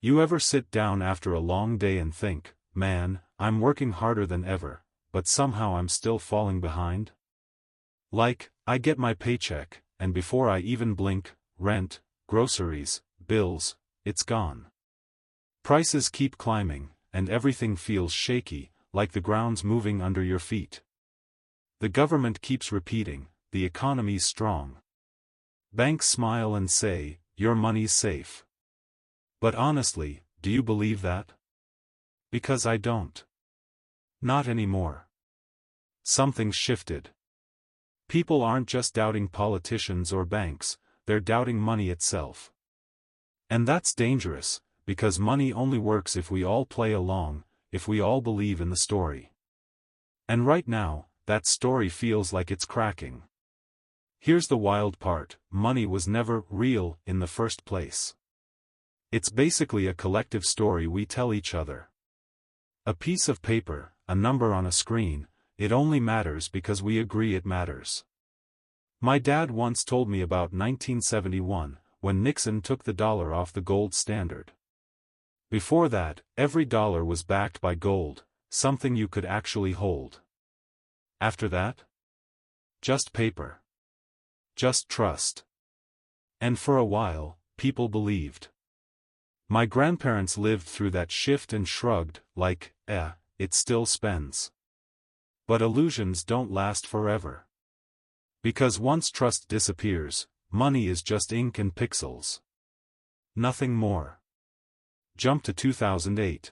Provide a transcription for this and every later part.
You ever sit down after a long day and think, man, I'm working harder than ever, but somehow I'm still falling behind? Like, I get my paycheck, and before I even blink, rent, groceries, bills, it's gone. Prices keep climbing, and everything feels shaky, like the ground's moving under your feet. The government keeps repeating, the economy's strong. Banks smile and say, your money's safe. But honestly, do you believe that? Because I don't. Not anymore. Something's shifted. People aren't just doubting politicians or banks, they're doubting money itself. And that's dangerous, because money only works if we all play along, if we all believe in the story. And right now, that story feels like it's cracking. Here's the wild part, money was never real in the first place. It's basically a collective story we tell each other. A piece of paper, a number on a screen, it only matters because we agree it matters. My dad once told me about 1971, when Nixon took the dollar off the gold standard. Before that, every dollar was backed by gold, something you could actually hold. After that? Just paper. Just trust. And for a while, people believed. My grandparents lived through that shift and shrugged, like, it still spends. But illusions don't last forever. Because once trust disappears, money is just ink and pixels. Nothing more. Jump to 2008.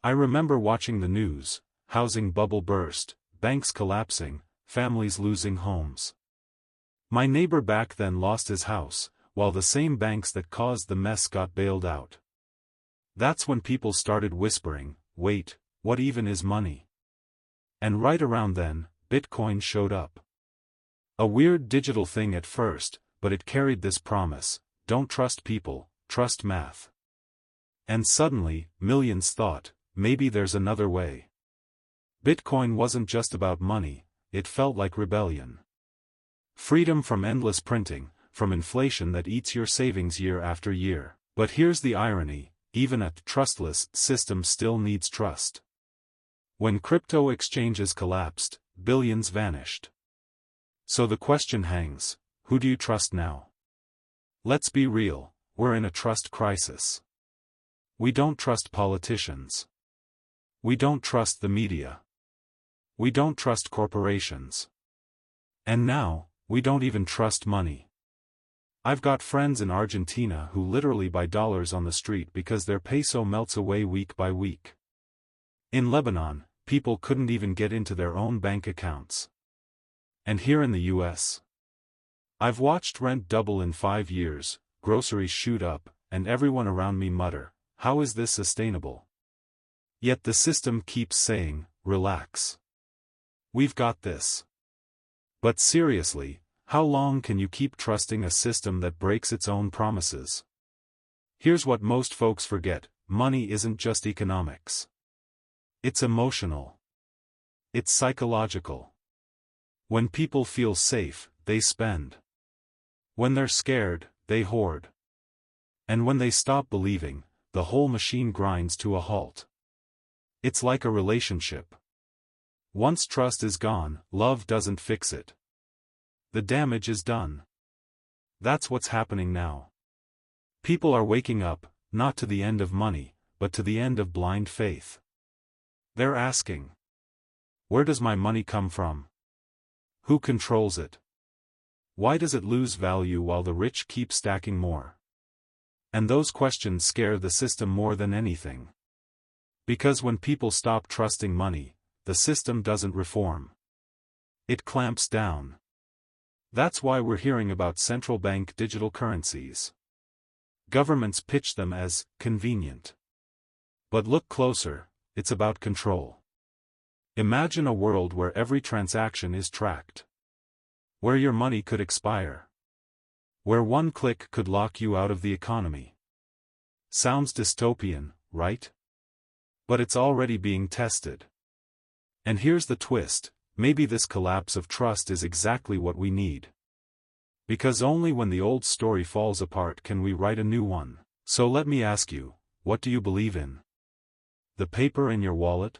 I remember watching the news, housing bubble burst, banks collapsing, families losing homes. My neighbor back then lost his house, while the same banks that caused the mess got bailed out. That's when people started whispering, wait, what even is money? And right around then, Bitcoin showed up. A weird digital thing at first, but it carried this promise, don't trust people, trust math. And suddenly, millions thought, maybe there's another way. Bitcoin wasn't just about money, it felt like rebellion. Freedom from endless printing, from inflation that eats your savings year after year. But here's the irony, even a trustless system still needs trust. When crypto exchanges collapsed, billions vanished. So the question hangs, who do you trust now? Let's be real, we're in a trust crisis. We don't trust politicians. We don't trust the media. We don't trust corporations. And now, we don't even trust money. I've got friends in Argentina who literally buy dollars on the street because their peso melts away week by week. In Lebanon, people couldn't even get into their own bank accounts. And here in the US, I've watched rent double in 5 years, groceries shoot up, and everyone around me mutter, how is this sustainable? Yet the system keeps saying, relax. We've got this. But seriously, how long can you keep trusting a system that breaks its own promises? Here's what most folks forget, money isn't just economics. It's emotional. It's psychological. When people feel safe, they spend. When they're scared, they hoard. And when they stop believing, the whole machine grinds to a halt. It's like a relationship. Once trust is gone, love doesn't fix it. The damage is done. That's what's happening now. People are waking up, not to the end of money, but to the end of blind faith. They're asking, where does my money come from? Who controls it? Why does it lose value while the rich keep stacking more? And those questions scare the system more than anything. Because when people stop trusting money, the system doesn't reform. It clamps down. That's why we're hearing about central bank digital currencies. Governments pitch them as convenient. But look closer, it's about control. Imagine a world where every transaction is tracked. Where your money could expire. Where one click could lock you out of the economy. Sounds dystopian, right? But it's already being tested. And here's the twist, maybe this collapse of trust is exactly what we need. Because only when the old story falls apart can we write a new one. So let me ask you, What do you believe in? The paper in your wallet?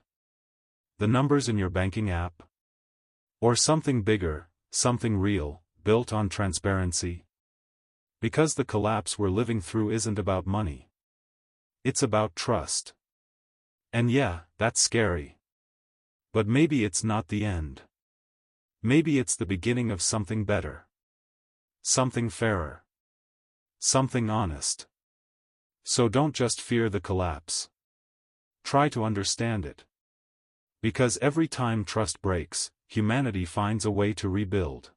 The numbers in your banking app? Or something bigger, something real, built on transparency? Because the collapse we're living through isn't about money. It's about trust. And yeah, that's scary. But maybe it's not the end. Maybe it's the beginning of something better. Something fairer. Something honest. So don't just fear the collapse. Try to understand it. Because every time trust breaks, humanity finds a way to rebuild.